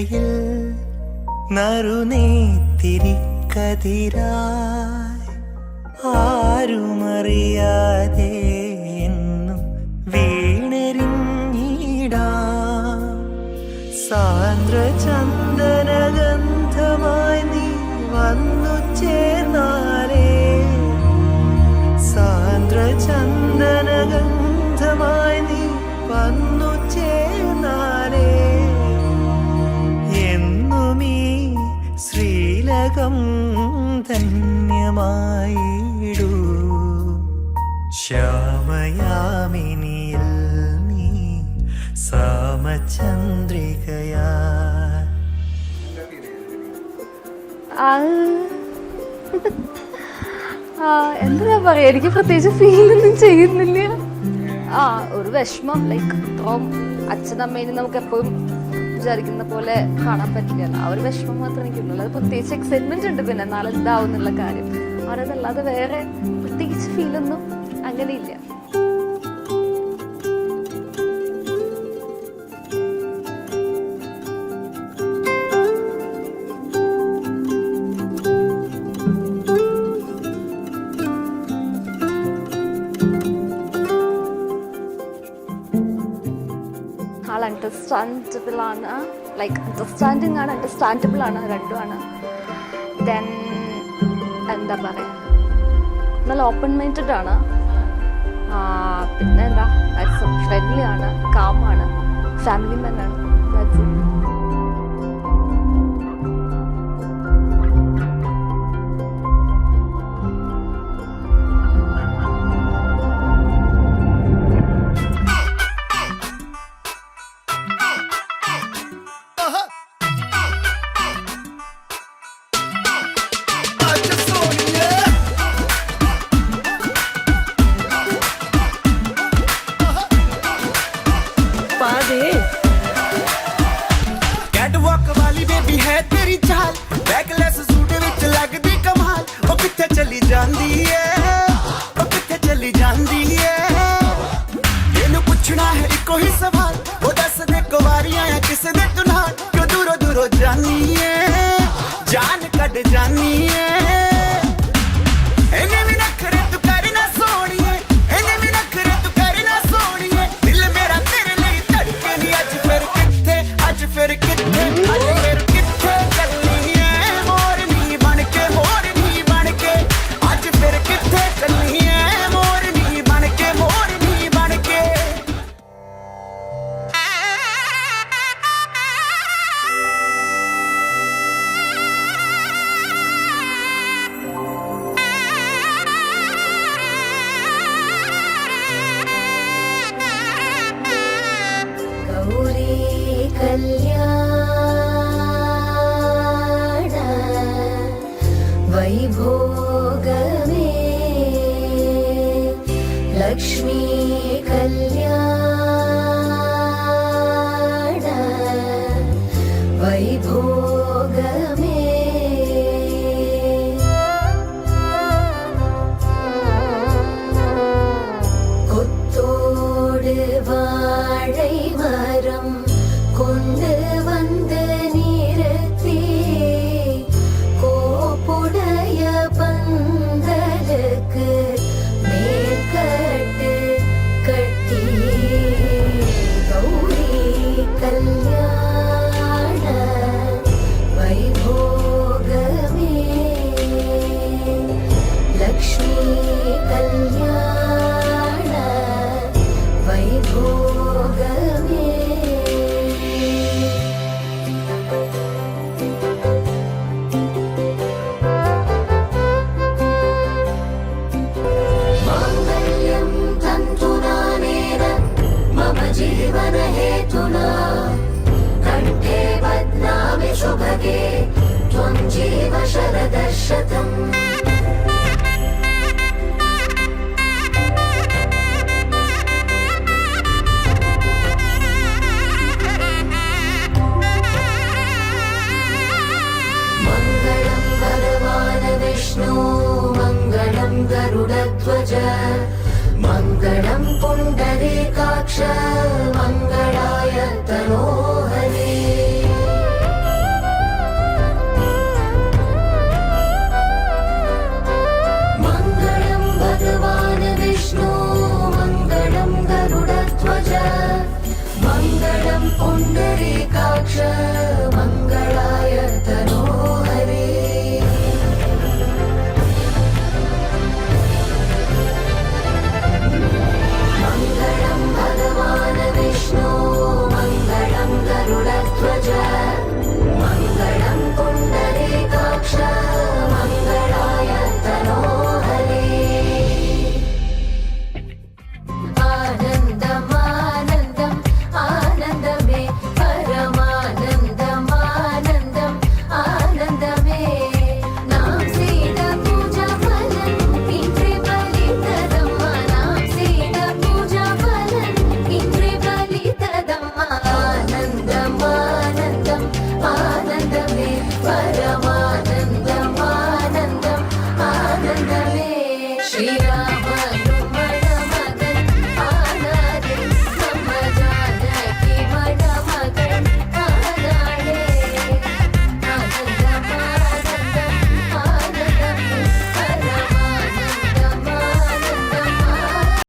ഇടയിൽ നറുനീത്തിരിക്കതിരായി ആരുമറിയാതെ എന്നും വീണെറിഞ്ഞിടാം. സാന്ദ്ര ചന്ദനഗന്ധമായി നീ വന്നു ചേർന്നാലേ, സാന്ദ്ര ചന്ദനഗന്ധമായി നീ വന്നു ചേർന്നാലേ എന്നുമീ ശ്രീലകം ധന്യമായിടൂ. ശ്യാമയാമിനിയിൽ നീ സാമചന്ദ്രികയാ. എന്താ പറയാ, എനിക്ക് പ്രത്യേകിച്ച് ഫീലൊന്നും ചെയ്യുന്നില്ല. ഒരു വിഷമം, ലൈക്ക് ഇപ്പം അച്ഛനമ്മേനും നമുക്ക് എപ്പോഴും വിചാരിക്കുന്ന പോലെ കാണാൻ പറ്റില്ല. ആ ഒരു വിഷമം മാത്രമേ എനിക്കുള്ളൂ. അത് പ്രത്യേകിച്ച് എക്സൈറ്റ്മെന്റ് ഉണ്ട് പിന്നെ നാളെ ഇതാവും എന്നുള്ള കാര്യം. അവരതല്ലാതെ വേറെ പ്രത്യേകിച്ച് ഫീലൊന്നും അങ്ങനെയില്ല. ആൾ അണ്ടർസ്റ്റാൻഡബിൾ ആണ്, ലൈക്ക് അണ്ടർസ്റ്റാൻഡിങ് ആണ്, അണ്ടർസ്റ്റാൻഡബിൾ ആണ്, രണ്ടുമാണ്. ദെൻ എന്താ പറയുക, നല്ല ഓപ്പൺ മൈൻഡഡ് ആണ്. പിന്നെ എന്താ, ഫ്രണ്ട്ലി ആണ്, കാമാണ്, ഫാമിലി മാൻ ആണ്. That's it. कैटवॉक वाली बेबी है तेरी चाल, बैकलेस सूट विच लगदी कमाल. ओ किथे चली जांदी है, ओ किथे चली जांदी है. इन्हू पुछना है इको ही सवाल, ओ दस दे कुवारियां या किस दे तू नाल. क्यों दूरों दूरों जानी है, जान कट जानी है. इन्हें भी नखरे तू करना सोनिए, इन्हें भी नखरे तू करना सोनिए. दिल मेरा तेरे लिए धड़के नहीं. अज फिर किथे, अज फिर किथे, अज फिर किथे चलनी है मोरनी बनके, मोरनी बनके. अज फिर किथे चलनी है मोरनी बनके, मोरनी बनके. गौरी कल्याण वैभोगमे, लक्ष्मी कल्याण वैभोगमे. கொத்தோடு வாழை மரம் கொண்டு வந்து நிறுத்தி, கோப்புடைய பந்தலுக்கு மேற்கட்டு கட்டி, கௌரி கல்யாண வைபோகமே, லக்ஷ்மி கல்யாண வைபோகமே. माङ्गल्यं तन्तुनानेन मम जीवनहेतुना, कण्ठे बध्नामि शुभगे त्वं जीव शरदः शतम्. मङ्गलं भगवान् विष्णु, मङ्गलं गरुडध्वज, मङ्गलं पुण्डरीकाक्ष, मङ्गलाय तनोः